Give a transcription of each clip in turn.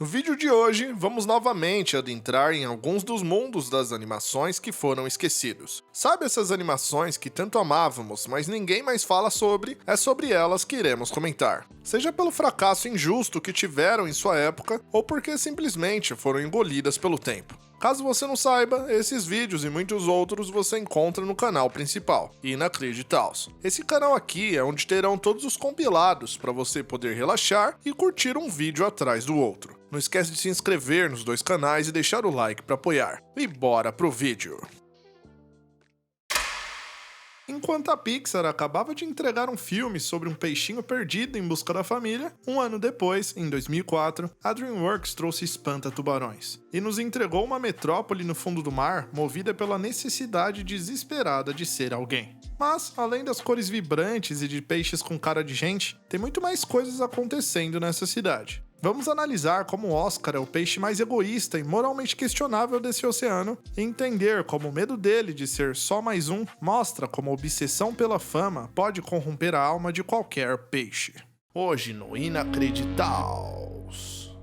No vídeo de hoje, vamos novamente adentrar em alguns dos mundos das animações que foram esquecidos. Sabe essas animações que tanto amávamos, mas ninguém mais fala sobre? É sobre elas que iremos comentar. Seja pelo fracasso injusto que tiveram em sua época, ou porque simplesmente foram engolidas pelo tempo. Caso você não saiba, esses vídeos e muitos outros você encontra no canal principal, Inacreditaus. Esse canal aqui é onde terão todos os compilados para você poder relaxar e curtir um vídeo atrás do outro. Não esquece de se inscrever nos dois canais e deixar o like para apoiar. E bora pro vídeo! Enquanto a Pixar acabava de entregar um filme sobre um peixinho perdido em busca da família, um ano depois, em 2004, a DreamWorks trouxe Espanta-Tubarões e nos entregou uma metrópole no fundo do mar movida pela necessidade desesperada de ser alguém. Mas, além das cores vibrantes e de peixes com cara de gente, tem muito mais coisas acontecendo nessa cidade. Vamos analisar como o Oscar é o peixe mais egoísta e moralmente questionável desse oceano e entender como o medo dele de ser só mais um mostra como a obsessão pela fama pode corromper a alma de qualquer peixe. Hoje no Inacreditaus.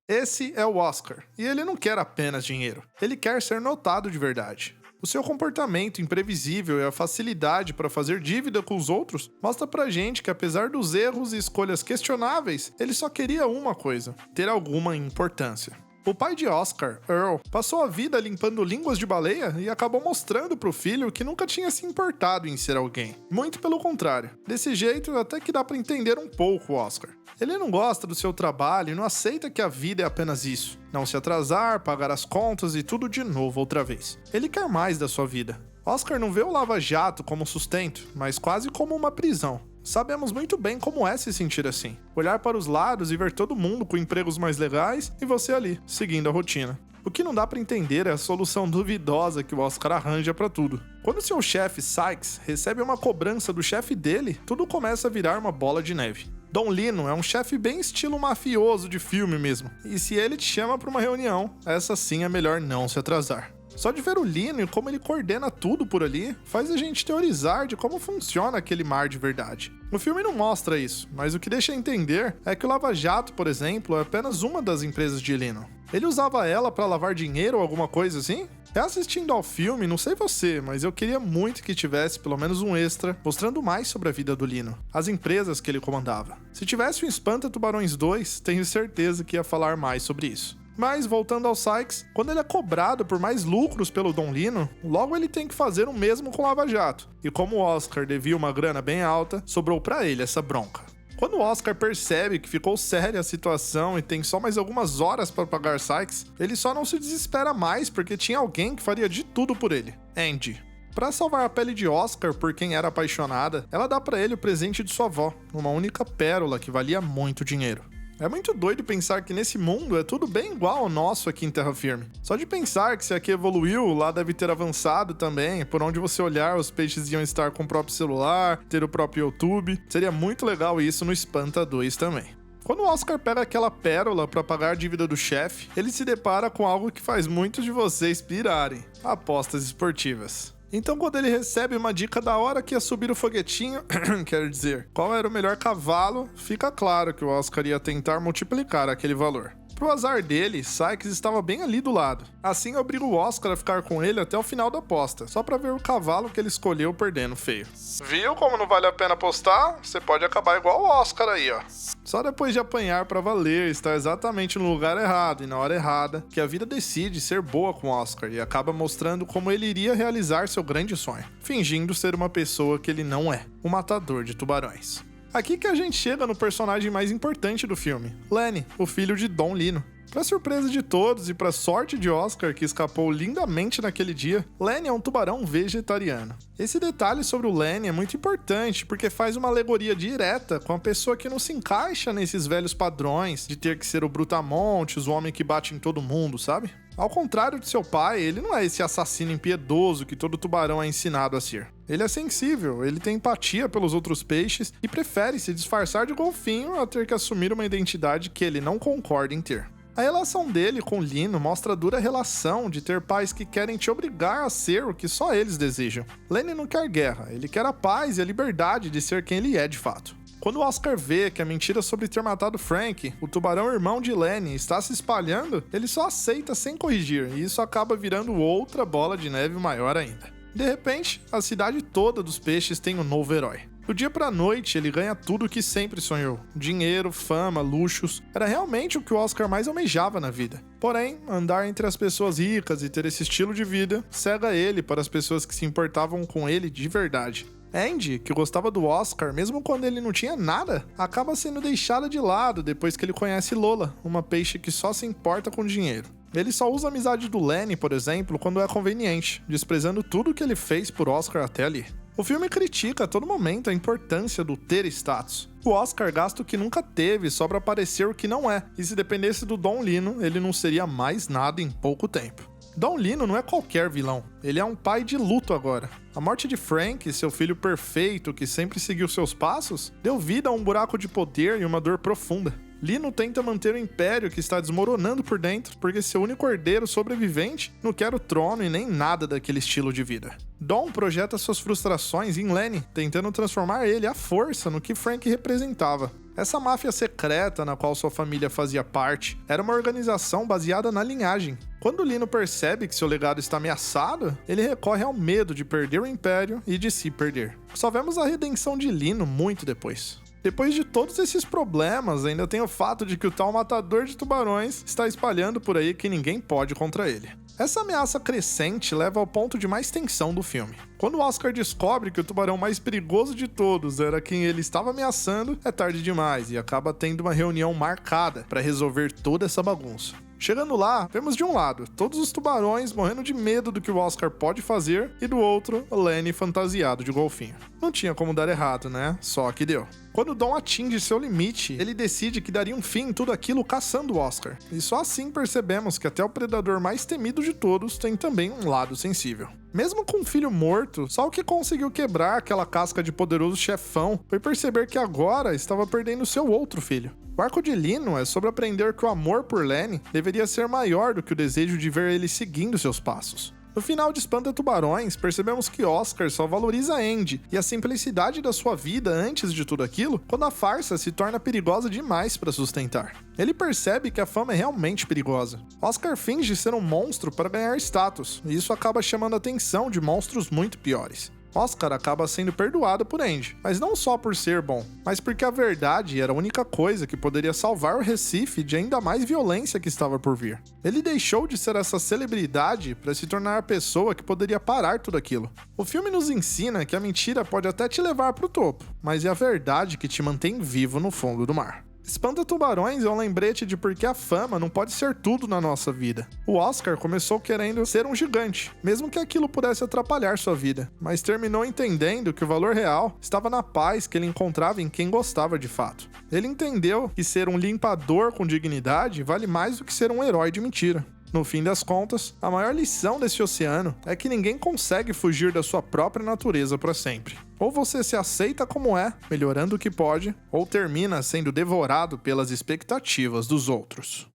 Esse é o Oscar, e ele não quer apenas dinheiro, ele quer ser notado de verdade. O seu comportamento imprevisível e a facilidade para fazer dívida com os outros mostra pra gente que apesar dos erros e escolhas questionáveis, ele só queria uma coisa: ter alguma importância. O pai de Oscar, Earl, passou a vida limpando línguas de baleia e acabou mostrando pro filho que nunca tinha se importado em ser alguém. Muito pelo contrário. Desse jeito, até que dá pra entender um pouco o Oscar. Ele não gosta do seu trabalho e não aceita que a vida é apenas isso. Não se atrasar, pagar as contas e tudo de novo outra vez. Ele quer mais da sua vida. Oscar não vê o Lava Jato como sustento, mas quase como uma prisão. Sabemos muito bem como é se sentir assim. Olhar para os lados e ver todo mundo com empregos mais legais e você ali, seguindo a rotina. O que não dá para entender é a solução duvidosa que o Oscar arranja para tudo. Quando seu chefe, Sykes, recebe uma cobrança do chefe dele, tudo começa a virar uma bola de neve. Don Lino é um chefe bem estilo mafioso de filme mesmo, e se ele te chama para uma reunião, essa sim é melhor não se atrasar. Só de ver o Lino e como ele coordena tudo por ali, faz a gente teorizar de como funciona aquele mar de verdade. O filme não mostra isso, mas o que deixa entender é que o Lava Jato, por exemplo, é apenas uma das empresas de Lino. Ele usava ela para lavar dinheiro ou alguma coisa assim? Reassistindo ao filme, não sei você, mas eu queria muito que tivesse pelo menos um extra mostrando mais sobre a vida do Lino, as empresas que ele comandava. Se tivesse o Espanta-Tubarões 2, tenho certeza que ia falar mais sobre isso. Mas, voltando ao Sykes, quando ele é cobrado por mais lucros pelo Don Lino, logo ele tem que fazer o mesmo com o Lava Jato. E como o Oscar devia uma grana bem alta, sobrou pra ele essa bronca. Quando o Oscar percebe que ficou séria a situação e tem só mais algumas horas para pagar Sykes, ele só não se desespera mais porque tinha alguém que faria de tudo por ele: Andy. Para salvar a pele de Oscar por quem era apaixonada, ela dá pra ele o presente de sua avó, uma única pérola que valia muito dinheiro. É muito doido pensar que nesse mundo é tudo bem igual ao nosso aqui em Terra Firme. Só de pensar que se aqui evoluiu, lá deve ter avançado também. Por onde você olhar, os peixes iam estar com o próprio celular, ter o próprio YouTube. Seria muito legal isso no Espanta 2 também. Quando o Oscar pega aquela pérola para pagar a dívida do chefe, ele se depara com algo que faz muitos de vocês pirarem: apostas esportivas. Então, quando ele recebe uma dica da hora que ia subir o foguetinho, quer dizer, qual era o melhor cavalo, fica claro que o Oscar ia tentar multiplicar aquele valor. Pro azar dele, Sykes estava bem ali do lado. Assim obriga o Oscar a ficar com ele até o final da aposta, só pra ver o cavalo que ele escolheu perdendo feio. Viu como não vale a pena apostar? Você pode acabar igual o Oscar aí, ó. Só depois de apanhar pra valer, estar exatamente no lugar errado e na hora errada, que a vida decide ser boa com o Oscar e acaba mostrando como ele iria realizar seu grande sonho, fingindo ser uma pessoa que ele não é, o matador de tubarões. Aqui que a gente chega no personagem mais importante do filme, Lenny, o filho de Don Lino. Pra surpresa de todos e pra sorte de Oscar, que escapou lindamente naquele dia, Lenny é um tubarão vegetariano. Esse detalhe sobre o Lenny é muito importante porque faz uma alegoria direta com a pessoa que não se encaixa nesses velhos padrões de ter que ser o brutamontes, o homem que bate em todo mundo, sabe? Ao contrário de seu pai, ele não é esse assassino impiedoso que todo tubarão é ensinado a ser. Ele é sensível, ele tem empatia pelos outros peixes e prefere se disfarçar de golfinho a ter que assumir uma identidade que ele não concorda em ter. A relação dele com Lino mostra a dura relação de ter pais que querem te obrigar a ser o que só eles desejam. Lenny não quer guerra, ele quer a paz e a liberdade de ser quem ele é de fato. Quando o Oscar vê que a mentira sobre ter matado Frank, o tubarão irmão de Lenny, está se espalhando, ele só aceita sem corrigir, e isso acaba virando outra bola de neve maior ainda. De repente, a cidade toda dos peixes tem um novo herói. Do dia pra noite, ele ganha tudo o que sempre sonhou. Dinheiro, fama, luxos. Era realmente o que o Oscar mais almejava na vida. Porém, andar entre as pessoas ricas e ter esse estilo de vida cega ele para as pessoas que se importavam com ele de verdade. Andy, que gostava do Oscar mesmo quando ele não tinha nada, acaba sendo deixada de lado depois que ele conhece Lola, uma peixe que só se importa com dinheiro. Ele só usa a amizade do Lenny, por exemplo, quando é conveniente, desprezando tudo que ele fez por Oscar até ali. O filme critica a todo momento a importância do ter status. O Oscar gasta o que nunca teve só pra parecer o que não é, e se dependesse do Don Lino, ele não seria mais nada em pouco tempo. Don Lino não é qualquer vilão, ele é um pai de luto agora. A morte de Frank, seu filho perfeito que sempre seguiu seus passos, deu vida a um buraco de poder e uma dor profunda. Lino tenta manter o império que está desmoronando por dentro, porque seu único herdeiro sobrevivente não quer o trono e nem nada daquele estilo de vida. Don projeta suas frustrações em Lenny, tentando transformar ele à força no que Frank representava. Essa máfia secreta na qual sua família fazia parte era uma organização baseada na linhagem. Quando Lino percebe que seu legado está ameaçado, ele recorre ao medo de perder o império e de se perder. Só vemos a redenção de Lino muito depois. Depois de todos esses problemas, ainda tem o fato de que o tal matador de tubarões está espalhando por aí que ninguém pode contra ele. Essa ameaça crescente leva ao ponto de mais tensão do filme. Quando o Oscar descobre que o tubarão mais perigoso de todos era quem ele estava ameaçando, é tarde demais e acaba tendo uma reunião marcada para resolver toda essa bagunça. Chegando lá, vemos de um lado todos os tubarões morrendo de medo do que o Oscar pode fazer e do outro, Lenny fantasiado de golfinho. Não tinha como dar errado, né? Só que deu. Quando Don atinge seu limite, ele decide que daria um fim em tudo aquilo caçando o Oscar. E só assim percebemos que até o predador mais temido de todos tem também um lado sensível. Mesmo com um filho morto, só o que conseguiu quebrar aquela casca de poderoso chefão foi perceber que agora estava perdendo seu outro filho. O arco de Lino é sobre aprender que o amor por Lenny deveria ser maior do que o desejo de ver ele seguindo seus passos. No final de Espanta Tubarões, percebemos que Oscar só valoriza Andy e a simplicidade da sua vida antes de tudo aquilo, quando a farsa se torna perigosa demais para sustentar. Ele percebe que a fama é realmente perigosa. Oscar finge ser um monstro para ganhar status, e isso acaba chamando a atenção de monstros muito piores. Oscar acaba sendo perdoado por Andy, mas não só por ser bom, mas porque a verdade era a única coisa que poderia salvar o Recife de ainda mais violência que estava por vir. Ele deixou de ser essa celebridade para se tornar a pessoa que poderia parar tudo aquilo. O filme nos ensina que a mentira pode até te levar para o topo, mas é a verdade que te mantém vivo no fundo do mar. Espanta Tubarões é um lembrete de por que a fama não pode ser tudo na nossa vida. O Oscar começou querendo ser um gigante, mesmo que aquilo pudesse atrapalhar sua vida, mas terminou entendendo que o valor real estava na paz que ele encontrava em quem gostava de fato. Ele entendeu que ser um limpador com dignidade vale mais do que ser um herói de mentira. No fim das contas, a maior lição desse oceano é que ninguém consegue fugir da sua própria natureza para sempre. Ou você se aceita como é, melhorando o que pode, ou termina sendo devorado pelas expectativas dos outros.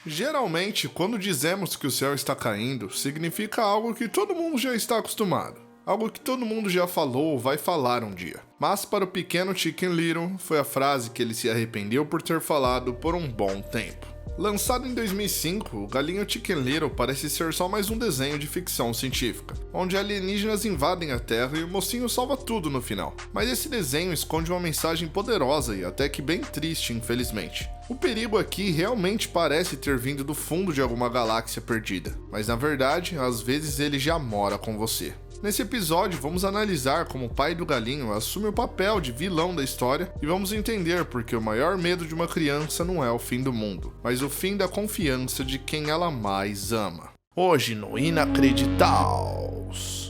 Geralmente, quando dizemos que o céu está caindo, significa algo que todo mundo já está acostumado. Algo que todo mundo já falou ou vai falar um dia. Mas para o pequeno Chicken Little, foi a frase que ele se arrependeu por ter falado por um bom tempo. Lançado em 2005, o galinho Chicken Little parece ser só mais um desenho de ficção científica, onde alienígenas invadem a Terra e o mocinho salva tudo no final. Mas esse desenho esconde uma mensagem poderosa e até que bem triste, infelizmente. O perigo aqui realmente parece ter vindo do fundo de alguma galáxia perdida, mas na verdade, às vezes ele já mora com você. Nesse episódio, vamos analisar como o pai do galinho assume o papel de vilão da história e vamos entender porque o maior medo de uma criança não é o fim do mundo, mas o fim da confiança de quem ela mais ama. Hoje no Inacreditaus.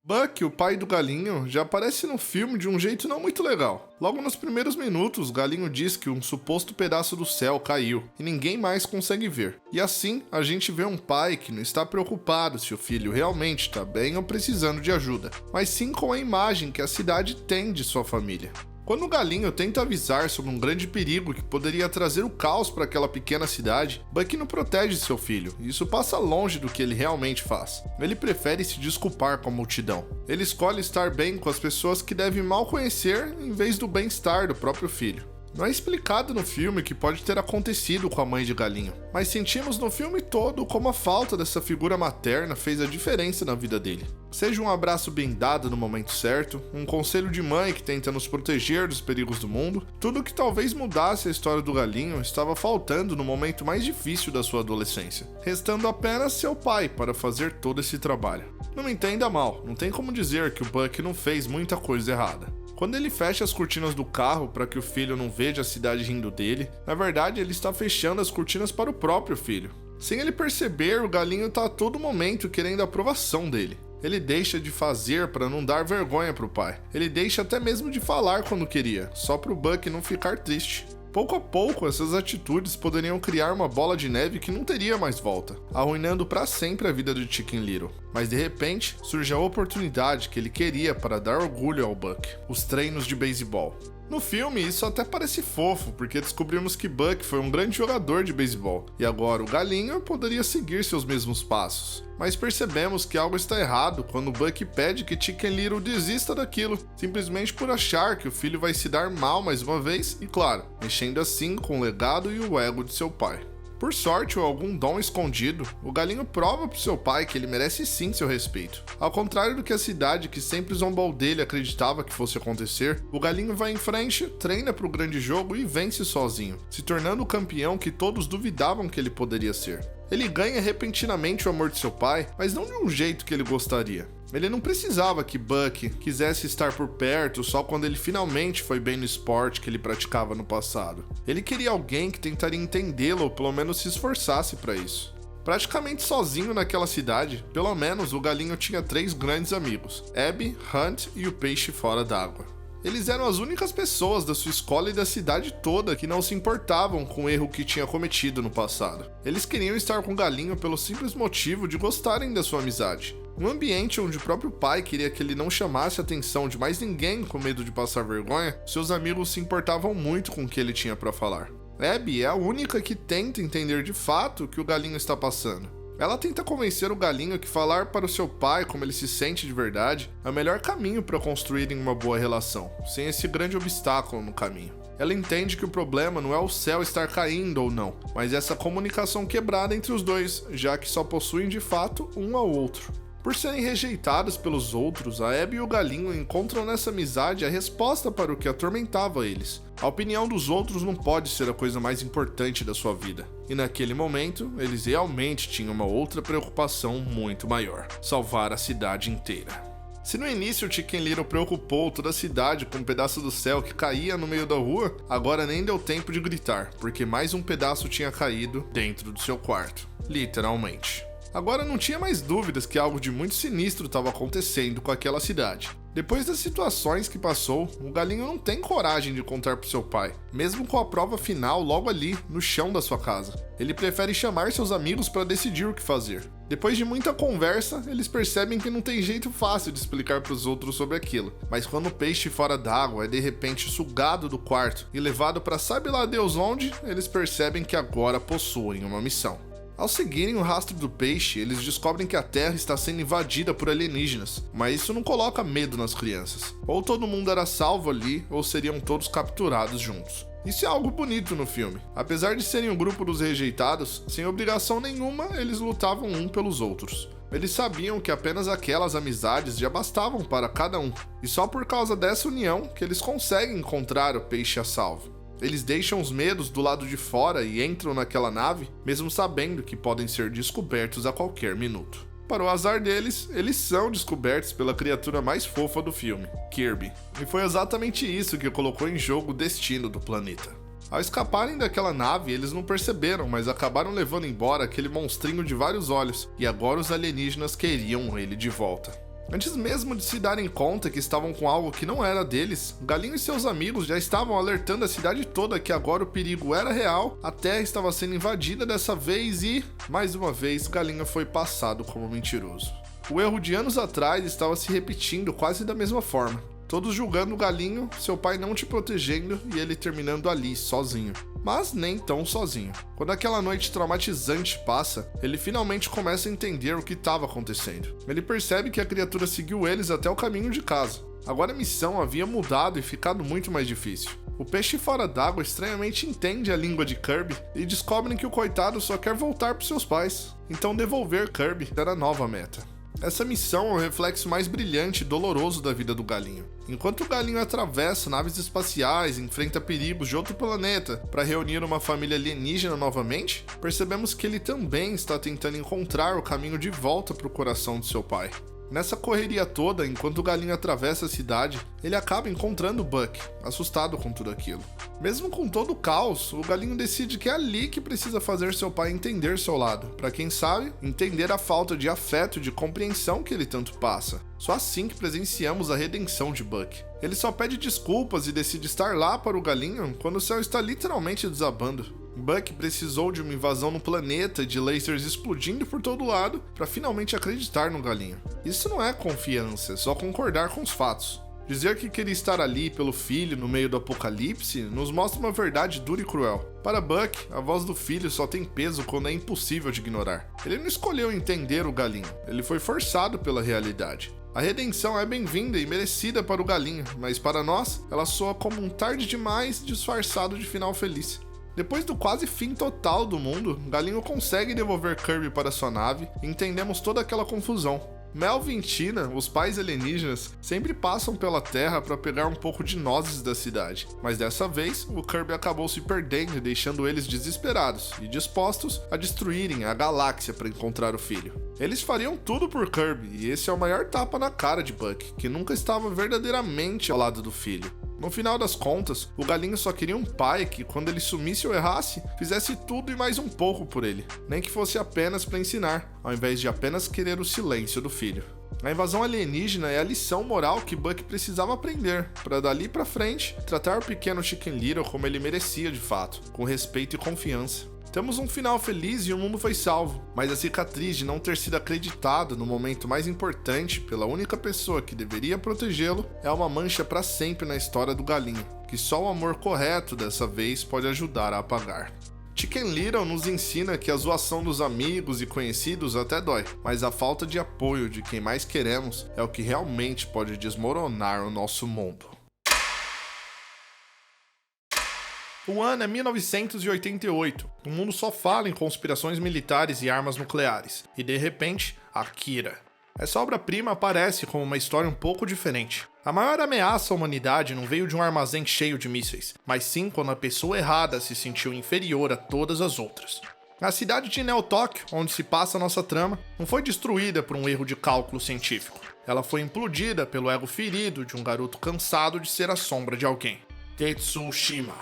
Buck, o pai do galinho, já aparece no filme de um jeito não muito legal. Logo nos primeiros minutos, o galinho diz que um suposto pedaço do céu caiu e ninguém mais consegue ver. E assim, a gente vê um pai que não está preocupado se o filho realmente está bem ou precisando de ajuda, mas sim com a imagem que a cidade tem de sua família. Quando o Galinho tenta avisar sobre um grande perigo que poderia trazer o caos para aquela pequena cidade, Buck não protege seu filho, e isso passa longe do que ele realmente faz. Ele prefere se desculpar com a multidão. Ele escolhe estar bem com as pessoas que deve mal conhecer em vez do bem-estar do próprio filho. Não é explicado no filme o que pode ter acontecido com a mãe de Galinho, mas sentimos no filme todo como a falta dessa figura materna fez a diferença na vida dele. Seja um abraço bem dado no momento certo, um conselho de mãe que tenta nos proteger dos perigos do mundo, tudo que talvez mudasse a história do Galinho estava faltando no momento mais difícil da sua adolescência, restando apenas seu pai para fazer todo esse trabalho. Não me entenda mal, não tem como dizer que o Buck não fez muita coisa errada. Quando ele fecha as cortinas do carro para que o filho não veja a cidade rindo dele, na verdade ele está fechando as cortinas para o próprio filho. Sem ele perceber, o Galinho está a todo momento querendo a aprovação dele. Ele deixa de fazer para não dar vergonha para o pai. Ele deixa até mesmo de falar quando queria, só para o Buck não ficar triste. Pouco a pouco, essas atitudes poderiam criar uma bola de neve que não teria mais volta, arruinando para sempre a vida do Chicken Little. Mas de repente, surge a oportunidade que ele queria para dar orgulho ao Buck: os treinos de beisebol. No filme, isso até parece fofo, porque descobrimos que Buck foi um grande jogador de beisebol, e agora o Galinho poderia seguir seus mesmos passos. Mas percebemos que algo está errado quando Buck pede que Chicken Little desista daquilo, simplesmente por achar que o filho vai se dar mal mais uma vez, e claro, mexendo assim com o legado e o ego de seu pai. Por sorte ou algum dom escondido, o Galinho prova pro seu pai que ele merece sim seu respeito. Ao contrário do que a cidade que sempre zombou dele acreditava que fosse acontecer, o Galinho vai em frente, treina pro grande jogo e vence sozinho, se tornando o campeão que todos duvidavam que ele poderia ser. Ele ganha repentinamente o amor de seu pai, mas não de um jeito que ele gostaria. Ele não precisava que Buck quisesse estar por perto só quando ele finalmente foi bem no esporte que ele praticava no passado. Ele queria alguém que tentaria entendê-lo ou pelo menos se esforçasse para isso. Praticamente sozinho naquela cidade, pelo menos o Galinho tinha 3 grandes amigos: Abby, Hunt e o peixe fora d'água. Eles eram as únicas pessoas da sua escola e da cidade toda que não se importavam com o erro que tinha cometido no passado. Eles queriam estar com o Galinho pelo simples motivo de gostarem da sua amizade. Um ambiente onde o próprio pai queria que ele não chamasse a atenção de mais ninguém com medo de passar vergonha, seus amigos se importavam muito com o que ele tinha para falar. Abby é a única que tenta entender de fato o que o Galinho está passando. Ela tenta convencer o Galinho que falar para o seu pai como ele se sente de verdade é o melhor caminho para construírem uma boa relação, sem esse grande obstáculo no caminho. Ela entende que o problema não é o céu estar caindo ou não, mas essa comunicação quebrada entre os dois, já que só possuem de fato um ao outro. Por serem rejeitados pelos outros, a Abby e o Galinho encontram nessa amizade a resposta para o que atormentava eles. A opinião dos outros não pode ser a coisa mais importante da sua vida. E naquele momento, eles realmente tinham uma outra preocupação muito maior: salvar a cidade inteira. Se no início o Chicken Little preocupou toda a cidade com um pedaço do céu que caía no meio da rua, agora nem deu tempo de gritar, porque mais um pedaço tinha caído dentro do seu quarto. Literalmente. Agora não tinha mais dúvidas que algo de muito sinistro estava acontecendo com aquela cidade. Depois das situações que passou, o Galinho não tem coragem de contar pro seu pai, mesmo com a prova final logo ali, no chão da sua casa. Ele prefere chamar seus amigos para decidir o que fazer. Depois de muita conversa, eles percebem que não tem jeito fácil de explicar para os outros sobre aquilo. Mas quando o peixe fora d'água é de repente sugado do quarto e levado para sabe lá Deus onde, eles percebem que agora possuem uma missão. Ao seguirem o rastro do peixe, eles descobrem que a Terra está sendo invadida por alienígenas, mas isso não coloca medo nas crianças. Ou todo mundo era salvo ali, ou seriam todos capturados juntos. Isso é algo bonito no filme. Apesar de serem o grupo dos rejeitados, sem obrigação nenhuma, eles lutavam um pelos outros. Eles sabiam que apenas aquelas amizades já bastavam para cada um, e só por causa dessa união que eles conseguem encontrar o peixe a salvo. Eles deixam os medos do lado de fora e entram naquela nave, mesmo sabendo que podem ser descobertos a qualquer minuto. Para o azar deles, eles são descobertos pela criatura mais fofa do filme, Kirby. E foi exatamente isso que colocou em jogo o destino do planeta. Ao escaparem daquela nave, eles não perceberam, mas acabaram levando embora aquele monstrinho de vários olhos, e agora os alienígenas queriam ele de volta. Antes mesmo de se darem conta que estavam com algo que não era deles, Galinho e seus amigos já estavam alertando a cidade toda que agora o perigo era real, a Terra estava sendo invadida dessa vez e, mais uma vez, Galinho foi passado como mentiroso. O erro de anos atrás estava se repetindo quase da mesma forma. Todos julgando o galinho, seu pai não te protegendo e ele terminando ali, sozinho. Mas nem tão sozinho. Quando aquela noite traumatizante passa, ele finalmente começa a entender o que estava acontecendo. Ele percebe que a criatura seguiu eles até o caminho de casa. Agora a missão havia mudado e ficado muito mais difícil. O peixe fora d'água estranhamente entende a língua de Kirby e descobrem que o coitado só quer voltar para seus pais. Então devolver Kirby era a nova meta. Essa missão é o reflexo mais brilhante e doloroso da vida do galinho. Enquanto o galinho atravessa naves espaciais e enfrenta perigos de outro planeta para reunir uma família alienígena novamente, percebemos que ele também está tentando encontrar o caminho de volta para o coração de seu pai. Nessa correria toda, enquanto o galinho atravessa a cidade, ele acaba encontrando Buck, assustado com tudo aquilo. Mesmo com todo o caos, o galinho decide que é ali que precisa fazer seu pai entender seu lado, para quem sabe, entender a falta de afeto e de compreensão que ele tanto passa. Só assim que presenciamos a redenção de Buck. Ele só pede desculpas e decide estar lá para o galinho quando o céu está literalmente desabando. Buck precisou de uma invasão no planeta e de lasers explodindo por todo lado para finalmente acreditar no galinho. Isso não é confiança, é só concordar com os fatos. Dizer que queria estar ali pelo filho no meio do apocalipse nos mostra uma verdade dura e cruel. Para Buck, a voz do filho só tem peso quando é impossível de ignorar. Ele não escolheu entender o galinho, ele foi forçado pela realidade. A redenção é bem-vinda e merecida para o galinho, mas para nós, ela soa como um tarde demais disfarçado de final feliz. Depois do quase fim total do mundo, Galinho consegue devolver Kirby para sua nave e entendemos toda aquela confusão. Melvin e Tina, os pais alienígenas, sempre passam pela Terra para pegar um pouco de nozes da cidade, mas dessa vez o Kirby acabou se perdendo e deixando eles desesperados e dispostos a destruírem a galáxia para encontrar o filho. Eles fariam tudo por Kirby e esse é o maior tapa na cara de Buck, que nunca estava verdadeiramente ao lado do filho. No final das contas, o galinho só queria um pai que, quando ele sumisse ou errasse, fizesse tudo e mais um pouco por ele, nem que fosse apenas para ensinar, ao invés de apenas querer o silêncio do filho. A invasão alienígena é a lição moral que Buck precisava aprender, para dali para frente, tratar o pequeno Chicken Little como ele merecia de fato, com respeito e confiança. Temos um final feliz e o mundo foi salvo, mas a cicatriz de não ter sido acreditado no momento mais importante pela única pessoa que deveria protegê-lo é uma mancha para sempre na história do galinho, que só o amor correto dessa vez pode ajudar a apagar. Chicken Little nos ensina que a zoação dos amigos e conhecidos até dói, mas a falta de apoio de quem mais queremos é o que realmente pode desmoronar o nosso mundo. O ano é 1988, o mundo só fala em conspirações militares e armas nucleares, e de repente, Akira. Essa obra-prima aparece como uma história um pouco diferente. A maior ameaça à humanidade não veio de um armazém cheio de mísseis, mas sim quando a pessoa errada se sentiu inferior a todas as outras. A cidade de Neo Tóquio, onde se passa a nossa trama, não foi destruída por um erro de cálculo científico. Ela foi implodida pelo ego ferido de um garoto cansado de ser a sombra de alguém. Tetsuo Shima.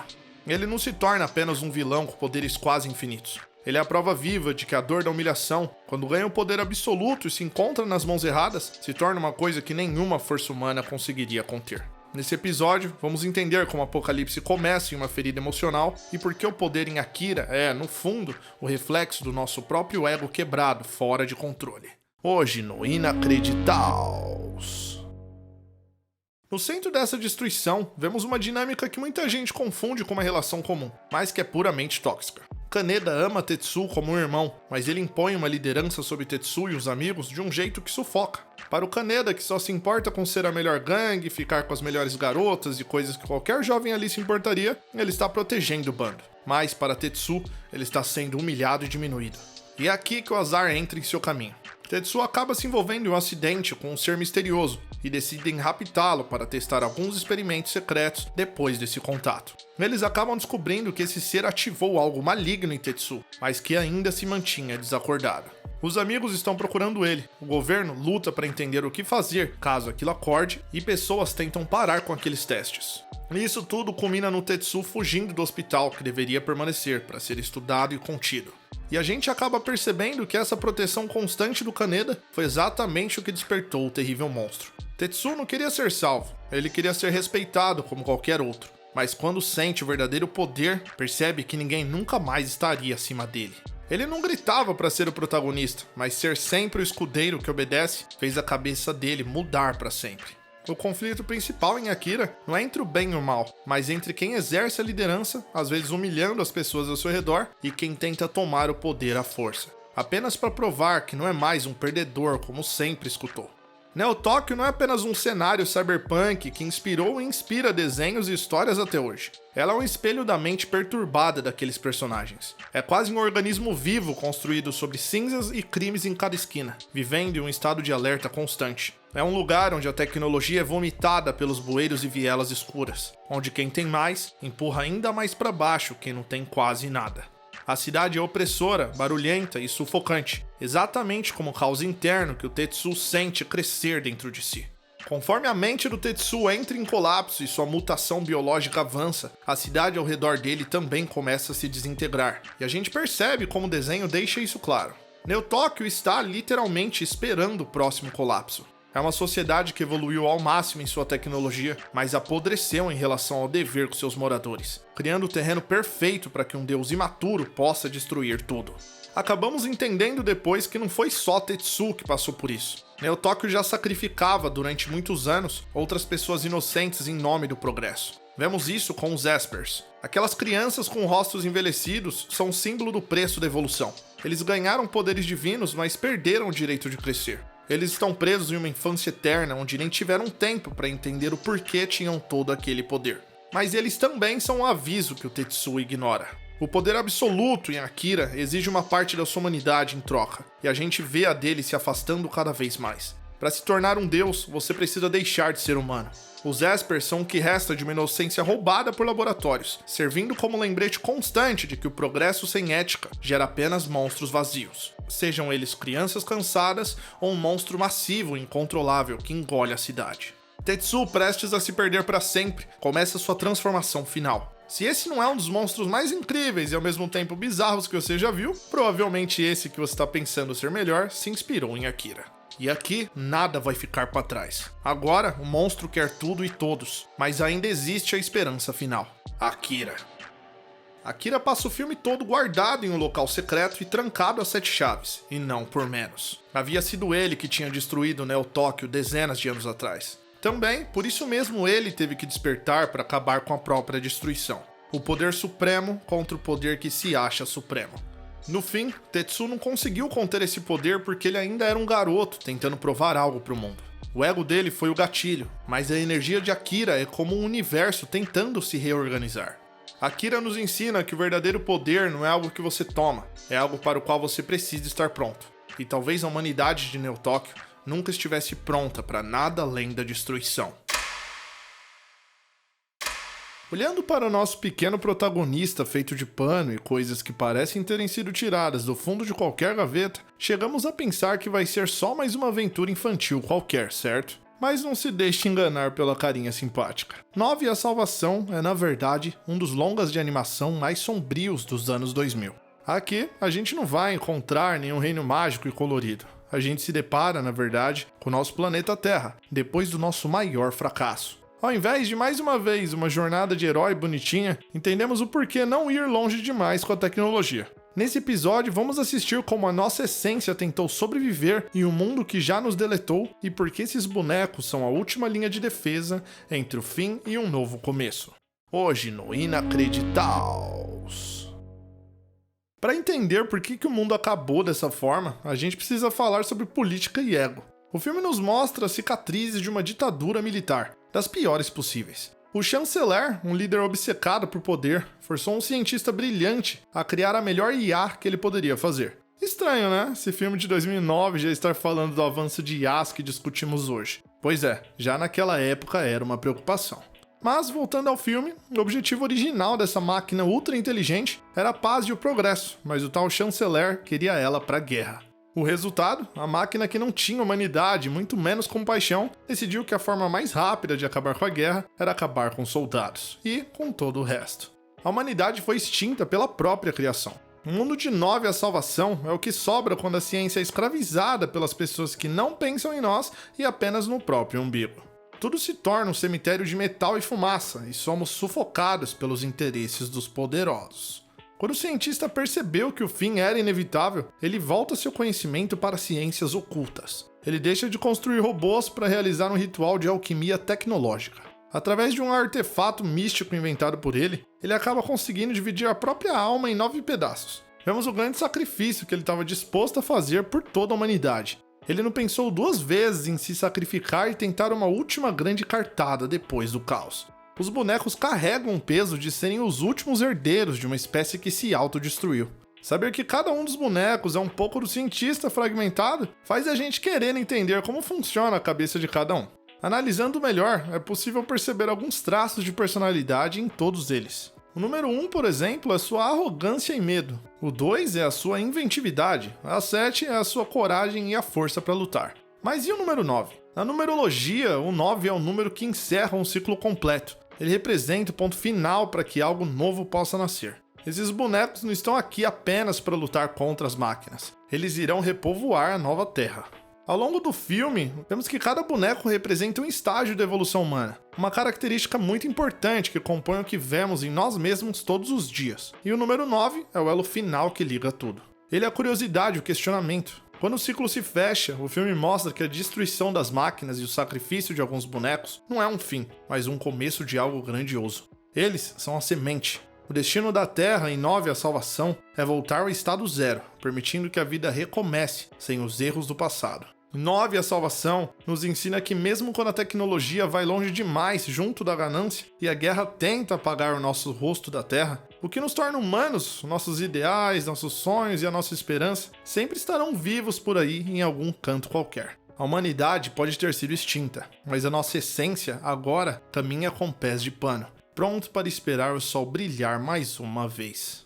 Ele não se torna apenas um vilão com poderes quase infinitos. Ele é a prova viva de que a dor da humilhação, quando ganha o poder absoluto e se encontra nas mãos erradas, se torna uma coisa que nenhuma força humana conseguiria conter. Nesse episódio, vamos entender como o Apocalipse começa em uma ferida emocional e por que o poder em Akira é, no fundo, o reflexo do nosso próprio ego quebrado, fora de controle. Hoje no Inacreditaus. No centro dessa destruição, vemos uma dinâmica que muita gente confunde com uma relação comum, mas que é puramente tóxica. Kaneda ama Tetsuo como um irmão, mas ele impõe uma liderança sobre Tetsuo e os amigos de um jeito que sufoca. Para o Kaneda, que só se importa com ser a melhor gangue, ficar com as melhores garotas e coisas que qualquer jovem ali se importaria, ele está protegendo o bando. Mas para Tetsuo, ele está sendo humilhado e diminuído. E é aqui que o azar entra em seu caminho. Tetsuo acaba se envolvendo em um acidente com um ser misterioso e decidem raptá-lo para testar alguns experimentos secretos depois desse contato. Eles acabam descobrindo que esse ser ativou algo maligno em Tetsuo, mas que ainda se mantinha desacordado. Os amigos estão procurando ele, o governo luta para entender o que fazer caso aquilo acorde e pessoas tentam parar com aqueles testes. E isso tudo culmina no Tetsuo fugindo do hospital que deveria permanecer para ser estudado e contido. E a gente acaba percebendo que essa proteção constante do Kaneda foi exatamente o que despertou o terrível monstro. Tetsuo não queria ser salvo, ele queria ser respeitado como qualquer outro. Mas quando sente o verdadeiro poder, percebe que ninguém nunca mais estaria acima dele. Ele não gritava para ser o protagonista, mas ser sempre o escudeiro que obedece fez a cabeça dele mudar para sempre. O conflito principal em Akira não é entre o bem e o mal, mas entre quem exerce a liderança, às vezes humilhando as pessoas ao seu redor, e quem tenta tomar o poder à força, apenas para provar que não é mais um perdedor como sempre escutou. Neo Tóquio não é apenas um cenário cyberpunk que inspirou e inspira desenhos e histórias até hoje. Ela é um espelho da mente perturbada daqueles personagens. É quase um organismo vivo construído sobre cinzas e crimes em cada esquina, vivendo em um estado de alerta constante. É um lugar onde a tecnologia é vomitada pelos bueiros e vielas escuras, onde quem tem mais empurra ainda mais para baixo quem não tem quase nada. A cidade é opressora, barulhenta e sufocante, exatamente como o caos interno que o Tetsu sente crescer dentro de si. Conforme a mente do Tetsu entra em colapso e sua mutação biológica avança, a cidade ao redor dele também começa a se desintegrar, e a gente percebe como o desenho deixa isso claro. Neo Tóquio está literalmente esperando o próximo colapso. É uma sociedade que evoluiu ao máximo em sua tecnologia, mas apodreceu em relação ao dever com seus moradores, criando o terreno perfeito para que um deus imaturo possa destruir tudo. Acabamos entendendo depois que não foi só Tetsu que passou por isso. Neo Tóquio já sacrificava durante muitos anos outras pessoas inocentes em nome do progresso. Vemos isso com os Espers. Aquelas crianças com rostos envelhecidos são símbolo do preço da evolução. Eles ganharam poderes divinos, mas perderam o direito de crescer. Eles estão presos em uma infância eterna, onde nem tiveram tempo para entender o porquê tinham todo aquele poder. Mas eles também são um aviso que o Tetsu ignora. O poder absoluto em Akira exige uma parte da sua humanidade em troca, e a gente vê a dele se afastando cada vez mais. Para se tornar um deus, você precisa deixar de ser humano. Os Espers são o que resta de uma inocência roubada por laboratórios, servindo como lembrete constante de que o progresso sem ética gera apenas monstros vazios. Sejam eles crianças cansadas ou um monstro massivo e incontrolável que engole a cidade. Tetsu, prestes a se perder para sempre, começa sua transformação final. Se esse não é um dos monstros mais incríveis e ao mesmo tempo bizarros que você já viu, provavelmente esse que você está pensando ser melhor se inspirou em Akira. E aqui, nada vai ficar para trás. Agora, o monstro quer tudo e todos, mas ainda existe a esperança final. Akira. Akira passa o filme todo guardado em um local secreto e trancado a 7 chaves, e não por menos. Havia sido ele que tinha destruído Neo Tóquio dezenas de anos atrás. Também, por isso mesmo ele teve que despertar para acabar com a própria destruição. O poder supremo contra o poder que se acha supremo. No fim, Tetsu não conseguiu conter esse poder porque ele ainda era um garoto tentando provar algo para o mundo. O ego dele foi o gatilho, mas a energia de Akira é como um universo tentando se reorganizar. Akira nos ensina que o verdadeiro poder não é algo que você toma, é algo para o qual você precisa estar pronto. E talvez a humanidade de Neo Tóquio nunca estivesse pronta para nada além da destruição. Olhando para o nosso pequeno protagonista feito de pano e coisas que parecem terem sido tiradas do fundo de qualquer gaveta, chegamos a pensar que vai ser só mais uma aventura infantil qualquer, certo? Mas não se deixe enganar pela carinha simpática. 9 a Salvação é, na verdade, um dos longas de animação mais sombrios dos anos 2000. Aqui, a gente não vai encontrar nenhum reino mágico e colorido. A gente se depara, na verdade, com o nosso planeta Terra, depois do nosso maior fracasso. Ao invés de mais uma vez uma jornada de herói bonitinha, entendemos o porquê não ir longe demais com a tecnologia. Nesse episódio, vamos assistir como a nossa essência tentou sobreviver em um mundo que já nos deletou e por que esses bonecos são a última linha de defesa entre o fim e um novo começo. Hoje no Inacreditaus. Para entender por que o mundo acabou dessa forma, a gente precisa falar sobre política e ego. O filme nos mostra as cicatrizes de uma ditadura militar, das piores possíveis. O chanceler, um líder obcecado por poder, forçou um cientista brilhante a criar a melhor IA que ele poderia fazer. Estranho, né? Esse filme de 2009 já estar falando do avanço de IAs que discutimos hoje. Pois é, já naquela época era uma preocupação. Mas, voltando ao filme, o objetivo original dessa máquina ultra inteligente era a paz e o progresso, mas o tal chanceler queria ela para a guerra. O resultado, a máquina que não tinha humanidade, muito menos compaixão, decidiu que a forma mais rápida de acabar com a guerra era acabar com os soldados, e com todo o resto. A humanidade foi extinta pela própria criação. Um mundo de 9 a salvação é o que sobra quando a ciência é escravizada pelas pessoas que não pensam em nós e apenas no próprio umbigo. Tudo se torna um cemitério de metal e fumaça, e somos sufocados pelos interesses dos poderosos. Quando o cientista percebeu que o fim era inevitável, ele volta seu conhecimento para ciências ocultas. Ele deixa de construir robôs para realizar um ritual de alquimia tecnológica. Através de um artefato místico inventado por ele, ele acaba conseguindo dividir a própria alma em 9 pedaços. Vemos o grande sacrifício que ele estava disposto a fazer por toda a humanidade. Ele não pensou 2 vezes em se sacrificar e tentar uma última grande cartada depois do caos. Os bonecos carregam o peso de serem os últimos herdeiros de uma espécie que se autodestruiu. Saber que cada um dos bonecos é um pouco do cientista fragmentado faz a gente querer entender como funciona a cabeça de cada um. Analisando melhor, é possível perceber alguns traços de personalidade em todos eles. O número 1, por exemplo, é sua arrogância e medo. O 2 é a sua inventividade. A 7 é a sua coragem e a força para lutar. Mas e o número 9? Na numerologia, o 9 é o número que encerra um ciclo completo. Ele representa o ponto final para que algo novo possa nascer. Esses bonecos não estão aqui apenas para lutar contra as máquinas. Eles irão repovoar a nova Terra. Ao longo do filme, vemos que cada boneco representa um estágio da evolução humana, uma característica muito importante que compõe o que vemos em nós mesmos todos os dias. E o número 9 é o elo final que liga tudo. Ele é a curiosidade, o questionamento. Quando o ciclo se fecha, o filme mostra que a destruição das máquinas e o sacrifício de alguns bonecos não é um fim, mas um começo de algo grandioso. Eles são a semente. O destino da Terra em 9, a salvação, é voltar ao estado zero, permitindo que a vida recomece sem os erros do passado. 9, a salvação, nos ensina que mesmo quando a tecnologia vai longe demais junto da ganância e a guerra tenta apagar o nosso rosto da Terra, o que nos torna humanos, nossos ideais, nossos sonhos e a nossa esperança sempre estarão vivos por aí em algum canto qualquer. A humanidade pode ter sido extinta, mas a nossa essência agora caminha com pés de pano, pronto para esperar o sol brilhar mais uma vez.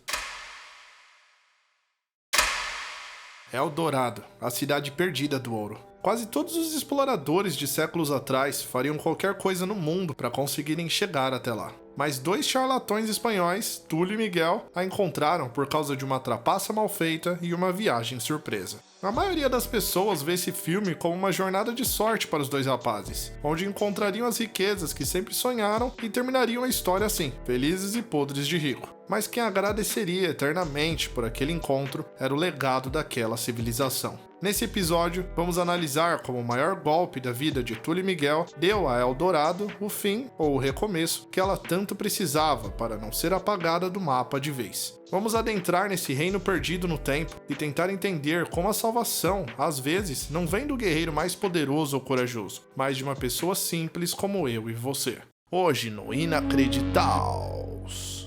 Eldorado, a cidade perdida do ouro. Quase todos os exploradores de séculos atrás fariam qualquer coisa no mundo para conseguirem chegar até lá. Mas 2 charlatões espanhóis, Túlio e Miguel, a encontraram por causa de uma trapaça mal feita e uma viagem surpresa. A maioria das pessoas vê esse filme como uma jornada de sorte para os 2 rapazes, onde encontrariam as riquezas que sempre sonharam e terminariam a história assim, felizes e podres de rico. Mas quem agradeceria eternamente por aquele encontro era o legado daquela civilização. Nesse episódio, vamos analisar como o maior golpe da vida de Túlio e Miguel deu a Eldorado o fim ou o recomeço que ela tanto precisava para não ser apagada do mapa de vez. Vamos adentrar nesse reino perdido no tempo e tentar entender como a salvação, às vezes, não vem do guerreiro mais poderoso ou corajoso, mas de uma pessoa simples como eu e você. Hoje no Inacreditaus.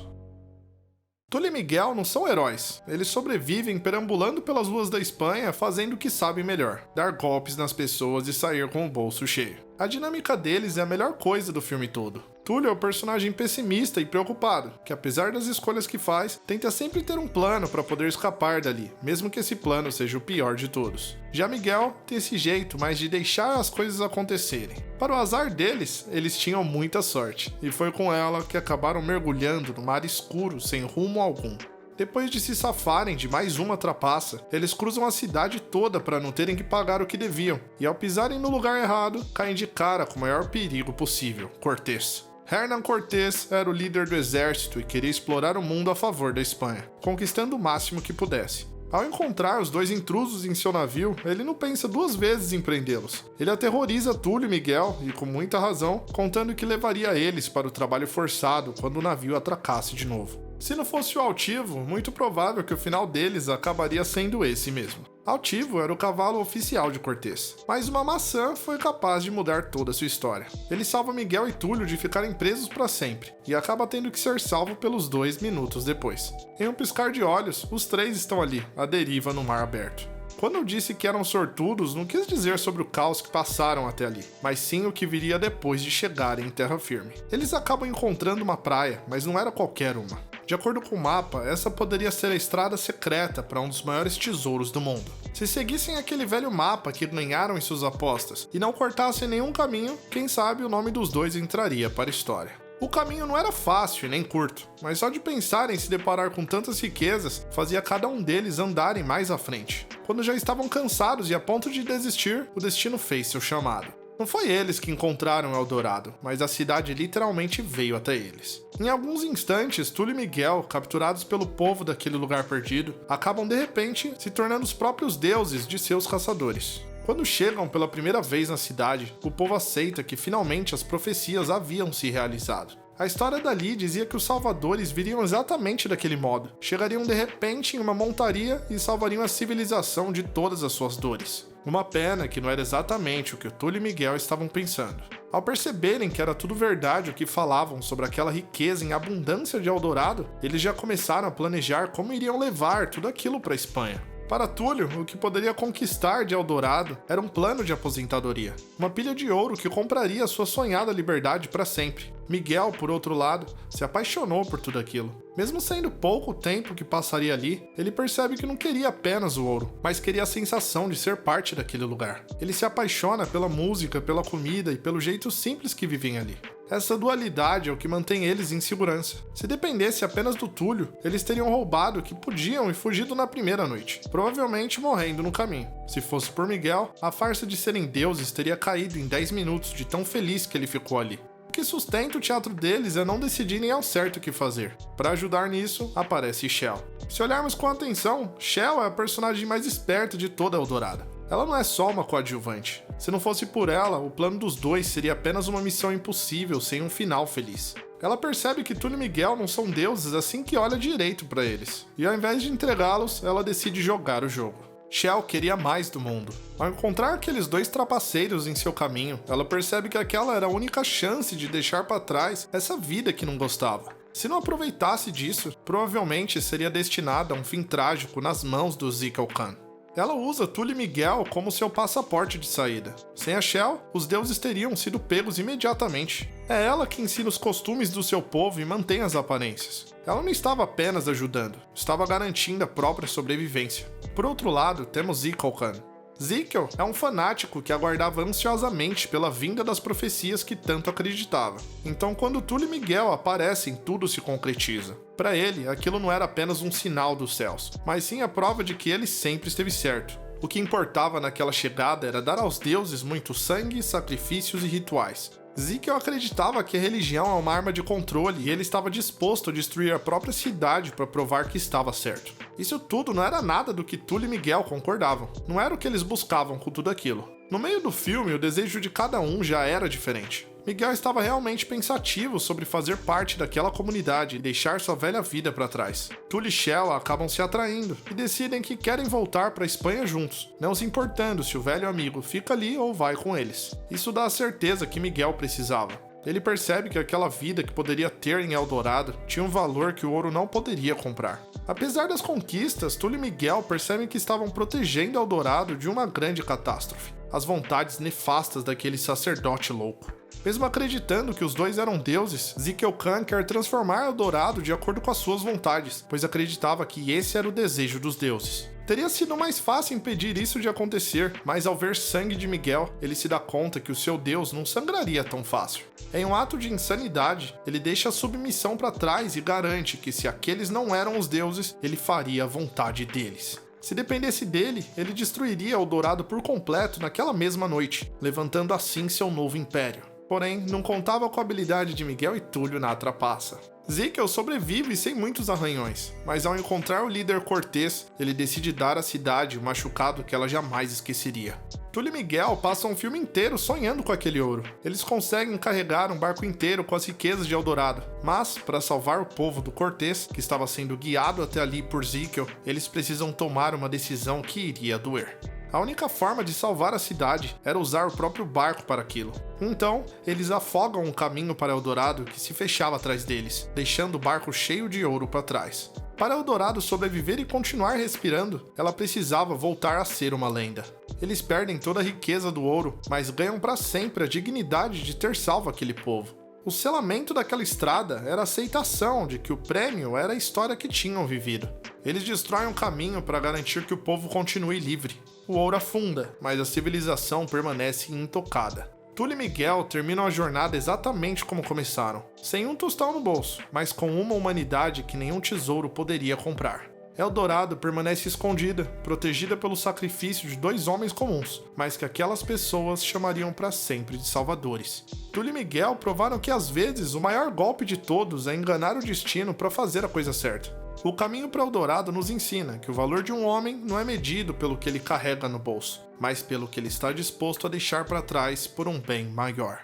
Túlio e Miguel não são heróis, eles sobrevivem perambulando pelas ruas da Espanha fazendo o que sabem melhor, dar golpes nas pessoas e sair com o bolso cheio. A dinâmica deles é a melhor coisa do filme todo. Túlio é o personagem pessimista e preocupado, que apesar das escolhas que faz, tenta sempre ter um plano para poder escapar dali, mesmo que esse plano seja o pior de todos. Já Miguel tem esse jeito mais de deixar as coisas acontecerem. Para o azar deles, eles tinham muita sorte, e foi com ela que acabaram mergulhando no mar escuro sem rumo algum. Depois de se safarem de mais uma trapaça, eles cruzam a cidade toda para não terem que pagar o que deviam, e ao pisarem no lugar errado, caem de cara com o maior perigo possível, Cortés. Hernán Cortés era o líder do exército e queria explorar o mundo a favor da Espanha, conquistando o máximo que pudesse. Ao encontrar os 2 intrusos em seu navio, ele não pensa 2 vezes em prendê-los. Ele aterroriza Túlio e Miguel, e com muita razão, contando que levaria eles para o trabalho forçado quando o navio atracasse de novo. Se não fosse o Altivo, muito provável que o final deles acabaria sendo esse mesmo. Altivo era o cavalo oficial de Cortés, mas uma maçã foi capaz de mudar toda a sua história. Ele salva Miguel e Túlio de ficarem presos para sempre, e acaba tendo que ser salvo pelos 2 minutos depois. Em um piscar de olhos, os 3 estão ali, à deriva no mar aberto. Quando eu disse que eram sortudos, não quis dizer sobre o caos que passaram até ali, mas sim o que viria depois de chegarem em terra firme. Eles acabam encontrando uma praia, mas não era qualquer uma. De acordo com o mapa, essa poderia ser a estrada secreta para um dos maiores tesouros do mundo. Se seguissem aquele velho mapa que ganharam em suas apostas e não cortassem nenhum caminho, quem sabe o nome dos 2 entraria para a história. O caminho não era fácil e nem curto, mas só de pensar em se deparar com tantas riquezas fazia cada um deles andarem mais à frente. Quando já estavam cansados e a ponto de desistir, o destino fez seu chamado. Não foi eles que encontraram Eldorado, mas a cidade literalmente veio até eles. Em alguns instantes, Tully e Miguel, capturados pelo povo daquele lugar perdido, acabam de repente se tornando os próprios deuses de seus caçadores. Quando chegam pela primeira vez na cidade, o povo aceita que finalmente as profecias haviam se realizado. A história dali dizia que os salvadores viriam exatamente daquele modo. Chegariam de repente em uma montaria e salvariam a civilização de todas as suas dores. Uma pena que não era exatamente o que o Tully e Miguel estavam pensando. Ao perceberem que era tudo verdade o que falavam sobre aquela riqueza em abundância de Eldorado, eles já começaram a planejar como iriam levar tudo aquilo para a Espanha. Para Túlio, o que poderia conquistar de Eldorado era um plano de aposentadoria, uma pilha de ouro que compraria sua sonhada liberdade para sempre. Miguel, por outro lado, se apaixonou por tudo aquilo. Mesmo sendo pouco o tempo que passaria ali, ele percebe que não queria apenas o ouro, mas queria a sensação de ser parte daquele lugar. Ele se apaixona pela música, pela comida e pelo jeito simples que vivem ali. Essa dualidade é o que mantém eles em segurança. Se dependesse apenas do Túlio, eles teriam roubado o que podiam e fugido na primeira noite, provavelmente morrendo no caminho. Se fosse por Miguel, a farsa de serem deuses teria caído em 10 minutos de tão feliz que ele ficou ali. O que sustenta o teatro deles é não decidirem ao certo o que fazer. Para ajudar nisso, aparece Shell. Se olharmos com atenção, Shell é a personagem mais esperta de toda Eldorado. Ela não é só uma coadjuvante. Se não fosse por ela, o plano dos dois seria apenas uma missão impossível sem um final feliz. Ela percebe que Túlio e Miguel não são deuses assim que olha direito para eles, e ao invés de entregá-los, ela decide jogar o jogo. Shell queria mais do mundo. Ao encontrar aqueles dois trapaceiros em seu caminho, ela percebe que aquela era a única chance de deixar para trás essa vida que não gostava. Se não aproveitasse disso, provavelmente seria destinada a um fim trágico nas mãos do Zikal Khan. Ela usa Túlio e Miguel como seu passaporte de saída. Sem a Shell, os deuses teriam sido pegos imediatamente. É ela que ensina os costumes do seu povo e mantém as aparências. Ela não estava apenas ajudando, estava garantindo a própria sobrevivência. Por outro lado, temos Zikal Khan. Zikal é um fanático que aguardava ansiosamente pela vinda das profecias que tanto acreditava. Então, quando Túlio e Miguel aparecem, tudo se concretiza. Para ele, aquilo não era apenas um sinal dos céus, mas sim a prova de que ele sempre esteve certo. O que importava naquela chegada era dar aos deuses muito sangue, sacrifícios e rituais. Zikal acreditava que a religião é uma arma de controle e ele estava disposto a destruir a própria cidade para provar que estava certo. Isso tudo não era nada do que Túlio e Miguel concordavam. Não era o que eles buscavam com tudo aquilo. No meio do filme, o desejo de cada um já era diferente. Miguel estava realmente pensativo sobre fazer parte daquela comunidade e deixar sua velha vida para trás. Túlio e Shell acabam se atraindo e decidem que querem voltar para a Espanha juntos, não se importando se o velho amigo fica ali ou vai com eles. Isso dá a certeza que Miguel precisava. Ele percebe que aquela vida que poderia ter em Eldorado tinha um valor que o ouro não poderia comprar. Apesar das conquistas, Túlio e Miguel percebem que estavam protegendo Eldorado de uma grande catástrofe. As vontades nefastas daquele sacerdote louco. Mesmo acreditando que os dois eram deuses, Zikal Khan quer transformar Eldorado de acordo com as suas vontades, pois acreditava que esse era o desejo dos deuses. Teria sido mais fácil impedir isso de acontecer, mas ao ver sangue de Miguel, ele se dá conta que o seu deus não sangraria tão fácil. Em um ato de insanidade, ele deixa a submissão para trás e garante que se aqueles não eram os deuses, ele faria a vontade deles. Se dependesse dele, ele destruiria Eldorado por completo naquela mesma noite, levantando assim seu novo império. Porém, não contava com a habilidade de Miguel e Túlio na trapaça. Zikal sobrevive sem muitos arranhões, mas ao encontrar o líder Cortés, ele decide dar à cidade o machucado que ela jamais esqueceria. Túlio e Miguel passam um filme inteiro sonhando com aquele ouro. Eles conseguem carregar um barco inteiro com as riquezas de Eldorado, mas, para salvar o povo do Cortés, que estava sendo guiado até ali por Zikal, eles precisam tomar uma decisão que iria doer. A única forma de salvar a cidade era usar o próprio barco para aquilo. Então, eles afogam um caminho para Eldorado que se fechava atrás deles, deixando o barco cheio de ouro para trás. Para Eldorado sobreviver e continuar respirando, ela precisava voltar a ser uma lenda. Eles perdem toda a riqueza do ouro, mas ganham para sempre a dignidade de ter salvo aquele povo. O selamento daquela estrada era a aceitação de que o prêmio era a história que tinham vivido. Eles destroem um caminho para garantir que o povo continue livre. O ouro afunda, mas a civilização permanece intocada. Túlio e Miguel terminam a jornada exatamente como começaram, sem um tostão no bolso, mas com uma humanidade que nenhum tesouro poderia comprar. Eldorado permanece escondida, protegida pelo sacrifício de 2 homens comuns, mas que aquelas pessoas chamariam para sempre de salvadores. Túlio e Miguel provaram que às vezes o maior golpe de todos é enganar o destino para fazer a coisa certa. O caminho para Eldorado nos ensina que o valor de um homem não é medido pelo que ele carrega no bolso, mas pelo que ele está disposto a deixar para trás por um bem maior.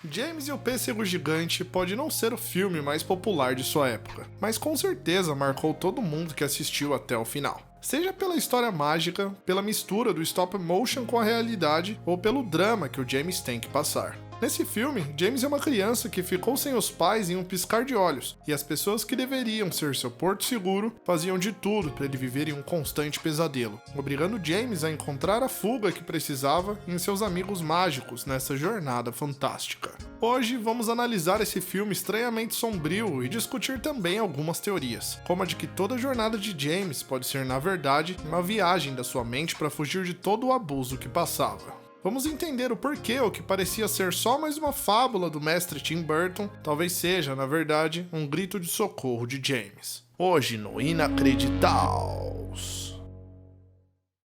James e o Pêssego Gigante pode não ser o filme mais popular de sua época, mas com certeza marcou todo mundo que assistiu até o final. Seja pela história mágica, pela mistura do stop motion com a realidade ou pelo drama que o James tem que passar. Nesse filme, James é uma criança que ficou sem os pais em um piscar de olhos, e as pessoas que deveriam ser seu porto seguro faziam de tudo para ele viver em um constante pesadelo, obrigando James a encontrar a fuga que precisava em seus amigos mágicos nessa jornada fantástica. Hoje vamos analisar esse filme estranhamente sombrio e discutir também algumas teorias, como a de que toda a jornada de James pode ser, na verdade, uma viagem da sua mente para fugir de todo o abuso que passava. Vamos entender o porquê o que parecia ser só mais uma fábula do mestre Tim Burton talvez seja, na verdade, um grito de socorro de James. Hoje no Inacreditaus.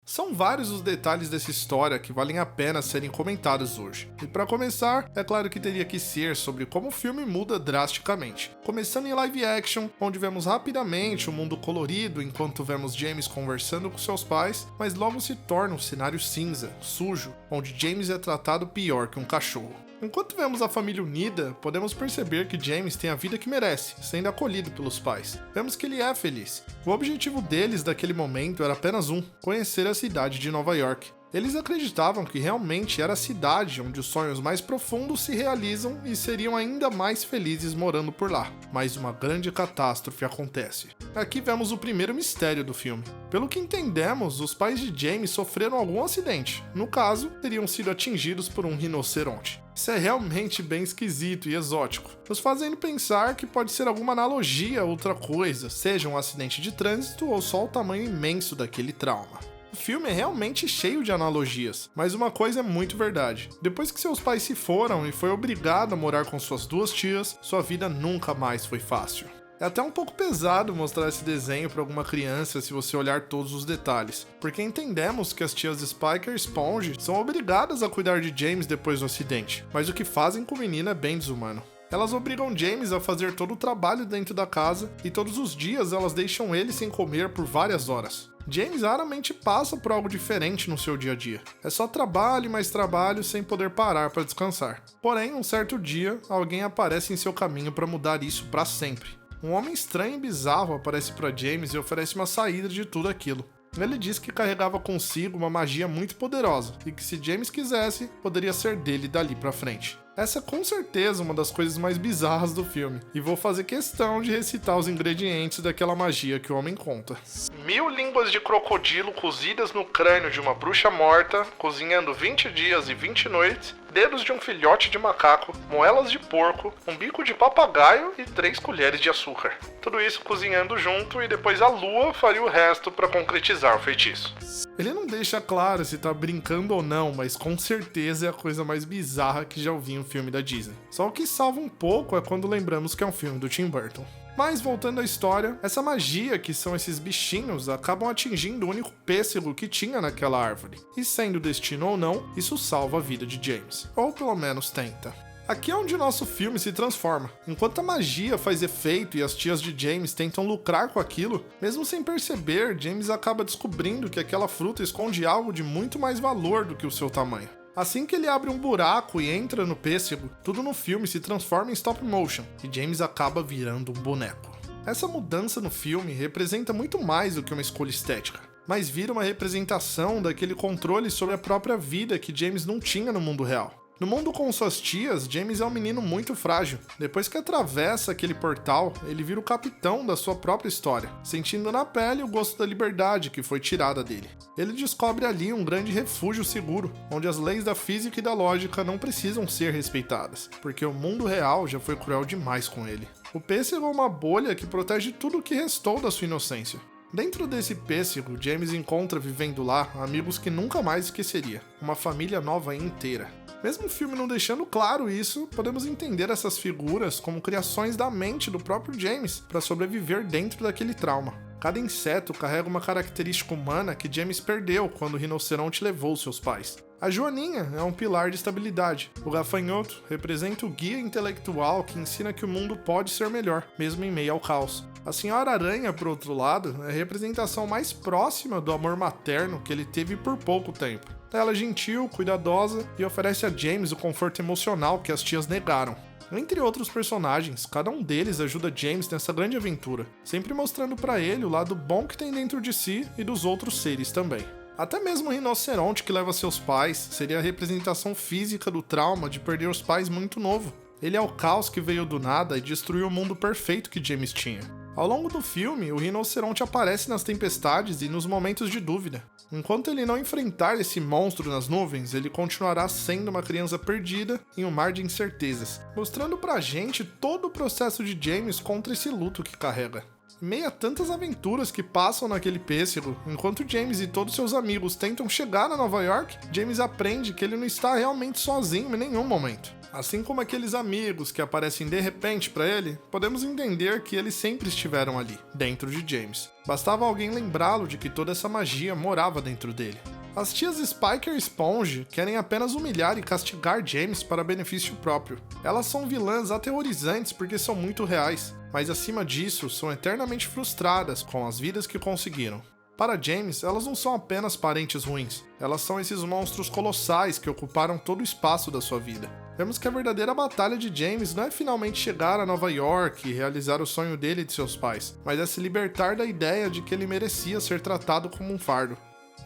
São vários os detalhes dessa história que valem a pena serem comentados hoje. E para começar, é claro que teria que ser sobre como o filme muda drasticamente. Começando em live action, onde vemos rapidamente um mundo colorido enquanto vemos James conversando com seus pais, mas logo se torna um cenário cinza, sujo, onde James é tratado pior que um cachorro. Enquanto vemos a família unida, podemos perceber que James tem a vida que merece, sendo acolhido pelos pais. Vemos que ele é feliz. O objetivo deles daquele momento era apenas um: conhecer a cidade de Nova York. Eles acreditavam que realmente era a cidade onde os sonhos mais profundos se realizam e seriam ainda mais felizes morando por lá. Mas uma grande catástrofe acontece. Aqui vemos o primeiro mistério do filme. Pelo que entendemos, os pais de James sofreram algum acidente. No caso, teriam sido atingidos por um rinoceronte. Isso é realmente bem esquisito e exótico, nos fazendo pensar que pode ser alguma analogia a outra coisa, seja um acidente de trânsito ou só o tamanho imenso daquele trauma. O filme é realmente cheio de analogias, mas uma coisa é muito verdade. Depois que seus pais se foram e foi obrigado a morar com suas 2 tias, sua vida nunca mais foi fácil. É até um pouco pesado mostrar esse desenho para alguma criança se você olhar todos os detalhes, porque entendemos que as tias Spike e Sponge são obrigadas a cuidar de James depois do acidente, mas o que fazem com o menino é bem desumano. Elas obrigam James a fazer todo o trabalho dentro da casa e todos os dias elas deixam ele sem comer por várias horas. James raramente passa por algo diferente no seu dia a dia. É só trabalho e mais trabalho sem poder parar para descansar. Porém, um certo dia, alguém aparece em seu caminho para mudar isso para sempre. Um homem estranho e bizarro aparece para James e oferece uma saída de tudo aquilo. Ele diz que carregava consigo uma magia muito poderosa e que se James quisesse, poderia ser dele dali pra frente. Essa é com certeza uma das coisas mais bizarras do filme, e vou fazer questão de recitar os ingredientes daquela magia que o homem conta. 1000 línguas de crocodilo cozidas no crânio de uma bruxa morta, cozinhando 20 dias e 20 noites, dedos de um filhote de macaco, moelas de porco, um bico de papagaio e 3 colheres de açúcar. Tudo isso cozinhando junto e depois a lua faria o resto para concretizar o feitiço. Ele não deixa claro se tá brincando ou não, mas com certeza é a coisa mais bizarra que já ouvi em um filme da Disney. Só o que salva um pouco é quando lembramos que é um filme do Tim Burton. Mas voltando à história, essa magia que são esses bichinhos acabam atingindo o único pêssego que tinha naquela árvore. E sendo destino ou não, isso salva a vida de James. Ou pelo menos tenta. Aqui é onde o nosso filme se transforma. Enquanto a magia faz efeito e as tias de James tentam lucrar com aquilo, mesmo sem perceber, James acaba descobrindo que aquela fruta esconde algo de muito mais valor do que o seu tamanho. Assim que ele abre um buraco e entra no pêssego, tudo no filme se transforma em stop motion, e James acaba virando um boneco. Essa mudança no filme representa muito mais do que uma escolha estética, mas vira uma representação daquele controle sobre a própria vida que James não tinha no mundo real. No mundo com suas tias, James é um menino muito frágil. Depois que atravessa aquele portal, ele vira o capitão da sua própria história, sentindo na pele o gosto da liberdade que foi tirada dele. Ele descobre ali um grande refúgio seguro, onde as leis da física e da lógica não precisam ser respeitadas, porque o mundo real já foi cruel demais com ele. O pêssego é uma bolha que protege tudo o que restou da sua inocência. Dentro desse pêssego, James encontra vivendo lá amigos que nunca mais esqueceria, uma família nova inteira. Mesmo o filme não deixando claro isso, podemos entender essas figuras como criações da mente do próprio James para sobreviver dentro daquele trauma. Cada inseto carrega uma característica humana que James perdeu quando o rinoceronte levou seus pais. A joaninha é um pilar de estabilidade. O gafanhoto representa o guia intelectual que ensina que o mundo pode ser melhor, mesmo em meio ao caos. A senhora aranha, por outro lado, é a representação mais próxima do amor materno que ele teve por pouco tempo. Ela é gentil, cuidadosa e oferece a James o conforto emocional que as tias negaram. Entre outros personagens, cada um deles ajuda James nessa grande aventura, sempre mostrando pra ele o lado bom que tem dentro de si e dos outros seres também. Até mesmo o rinoceronte que leva seus pais seria a representação física do trauma de perder os pais muito novo. Ele é o caos que veio do nada e destruiu o mundo perfeito que James tinha. Ao longo do filme, o rinoceronte aparece nas tempestades e nos momentos de dúvida. Enquanto ele não enfrentar esse monstro nas nuvens, ele continuará sendo uma criança perdida em um mar de incertezas, mostrando pra gente todo o processo de James contra esse luto que carrega. Em meio a tantas aventuras que passam naquele pêssego, enquanto James e todos seus amigos tentam chegar na Nova York, James aprende que ele não está realmente sozinho em nenhum momento. Assim como aqueles amigos que aparecem de repente para ele, podemos entender que eles sempre estiveram ali, dentro de James. Bastava alguém lembrá-lo de que toda essa magia morava dentro dele. As tias Spiker e Sponge querem apenas humilhar e castigar James para benefício próprio. Elas são vilãs aterrorizantes porque são muito reais, mas acima disso são eternamente frustradas com as vidas que conseguiram. Para James, elas não são apenas parentes ruins, elas são esses monstros colossais que ocuparam todo o espaço da sua vida. Vemos que a verdadeira batalha de James não é finalmente chegar a Nova York e realizar o sonho dele e de seus pais, mas é se libertar da ideia de que ele merecia ser tratado como um fardo.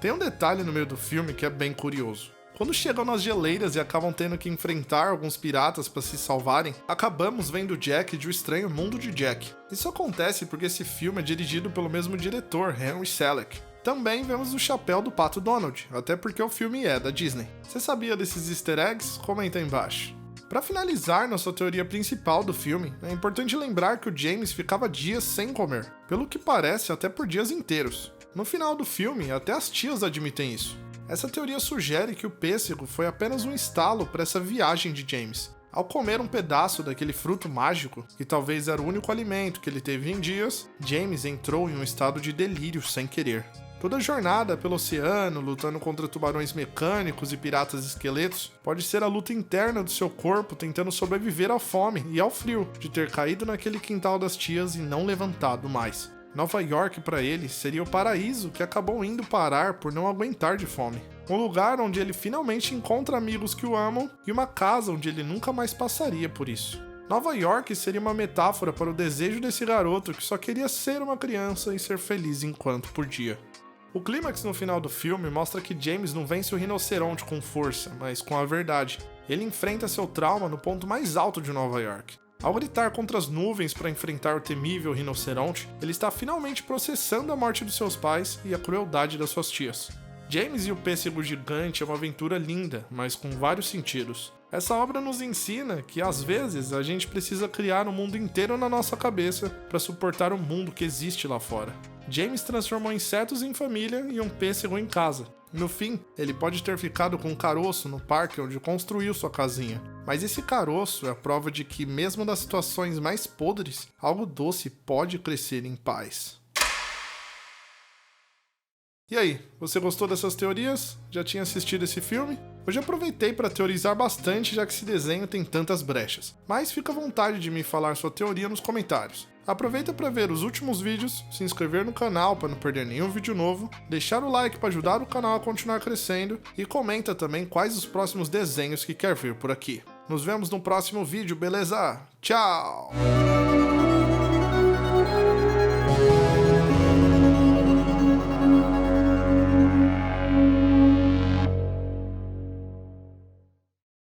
Tem um detalhe no meio do filme que é bem curioso. Quando chegam nas geleiras e acabam tendo que enfrentar alguns piratas para se salvarem, acabamos vendo Jack de O Estranho Mundo de Jack. Isso acontece porque esse filme é dirigido pelo mesmo diretor, Henry Selick. Também vemos o chapéu do Pato Donald, até porque o filme é da Disney. Você sabia desses easter eggs? Comenta aí embaixo. Para finalizar nossa teoria principal do filme, é importante lembrar que o James ficava dias sem comer, pelo que parece até por dias inteiros. No final do filme, até as tias admitem isso. Essa teoria sugere que o pêssego foi apenas um estalo para essa viagem de James. Ao comer um pedaço daquele fruto mágico, que talvez era o único alimento que ele teve em dias, James entrou em um estado de delírio sem querer. Toda a jornada pelo oceano, lutando contra tubarões mecânicos e piratas esqueletos, pode ser a luta interna do seu corpo tentando sobreviver à fome e ao frio de ter caído naquele quintal das tias e não levantado mais. Nova York para ele seria o paraíso que acabou indo parar por não aguentar de fome. Um lugar onde ele finalmente encontra amigos que o amam e uma casa onde ele nunca mais passaria por isso. Nova York seria uma metáfora para o desejo desse garoto que só queria ser uma criança e ser feliz enquanto podia. O clímax no final do filme mostra que James não vence o rinoceronte com força, mas com a verdade. Ele enfrenta seu trauma no ponto mais alto de Nova York. Ao gritar contra as nuvens para enfrentar o temível rinoceronte, ele está finalmente processando a morte dos seus pais e a crueldade das suas tias. James e o Pêssego Gigante é uma aventura linda, mas com vários sentidos. Essa obra nos ensina que, às vezes, a gente precisa criar um mundo inteiro na nossa cabeça para suportar o mundo que existe lá fora. James transformou insetos em família e um pêssego em casa. No fim, ele pode ter ficado com um caroço no parque onde construiu sua casinha. Mas esse caroço é a prova de que, mesmo nas situações mais podres, algo doce pode crescer em paz. E aí, você gostou dessas teorias? Já tinha assistido esse filme? Hoje aproveitei para teorizar bastante, já que esse desenho tem tantas brechas. Mas fica à vontade de me falar sua teoria nos comentários. Aproveita para ver os últimos vídeos, se inscrever no canal para não perder nenhum vídeo novo, deixar o like para ajudar o canal a continuar crescendo e comenta também quais os próximos desenhos que quer ver por aqui. Nos vemos no próximo vídeo, beleza? Tchau!